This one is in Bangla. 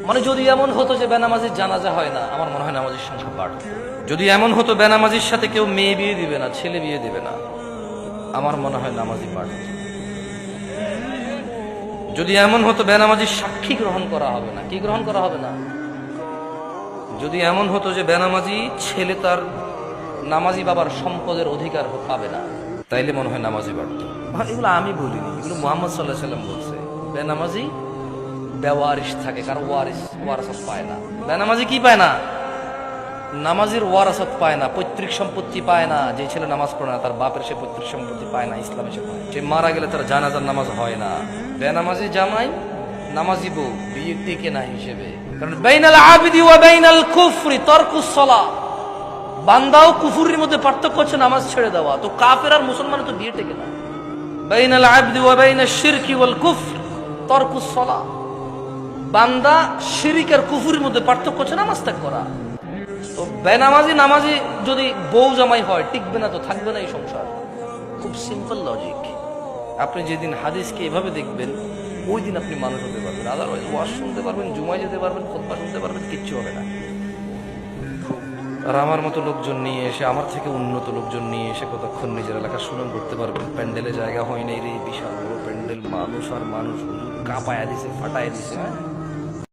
মানে যদি এমন হতো যে বেনামাজির জানাজা হয় না, আমার মনে হয় নামাজির সংখ্যা বাড়ত। যদি এমন হতো বেনামাজির সাথে কেউ মেয়ে বিয়ে দিবে না, ছেলে বিয়ে দিবে না, আমার মনে হয় নামাজি বাড়ত। যদি এমন হতো বেনামাজির সাক্ষী গ্রহণ করা হবে না, কি গ্রহণ করা হবে না, যদি এমন হতো যে বেনামাজি ছেলে তার নামাজি বাবার সম্পদের অধিকার পাবে না, তাইলে মনে হয় নামাজি বাড়ত। এগুলো আমি বলিনি, এগুলো মুহাম্মদ সাল্লাল্লাহু আলাইহি ওয়াসাল্লাম বলছে। বেনামাজি বেওয়ারিশ থাকে, কারণ ওয়ারাসাত পায় না। বেনামাজি কি পায় না? নামাজির ওয়ারাসাত পায় না, পৈতৃক সম্পত্তি পায় না। যে ছেলে নামাজ পড়ে না তার বাপের সে পৈতৃক সম্পত্তি পায় না, ইসলামে সে পায়। সে মারা গেলে তার জানাজার নামাজ হয় না। বেনামাজি জামাই নামাজি বউ বিয়ে টিকে না হিসেবে, কারণ বাইনাল আবিদি ওয়া বাইনাল কুফরি তারকুস সালাহ। বান্দা ও কুফরির মধ্যে পার্থক্য হচ্ছে নামাজ ছেড়ে দেওয়া। তো কাফের আর মুসলমানের তো বিয়ে টেকে না। বাইনাল আবদি ওয়া বাইনাশ শিরকি ওয়াল কুফর তারকুস সালাহ। বান্দা শিরিক আর কুফরির মধ্যে পার্থক্য হচ্ছে নামাজ ত্যাগ করা। তো বেনামাজি নামাজি যদি বউ জামাই হয়, টিকবে না, তো থাকবে না এই সংসার। খুব সিম্পল লজিক। আপনি যেদিন হাদিসকে এভাবে দেখবেন, ওই দিন আপনি মানুষ হতে পারবেন। আদারওয়াইজ ওয়াজ শুনতে পারবেন, জুমায় যেতে পারবেন, খুতবা শুনতে পারবেন, কিচ্ছু হবে না। আর আমার মতো লোকজন নিয়ে এসে, আমার থেকে উন্নত লোকজন নিয়ে এসে কতক্ষণ নিজের এলাকা সুনাম করতে পারবেন? প্যান্ডেলে জায়গা হয় নাই রে, বিশাল বড় প্যান্ডেল, মানুষ আর মানুষ, হুজুর কাঁপায়া দিছে, ফাটায় দিছে।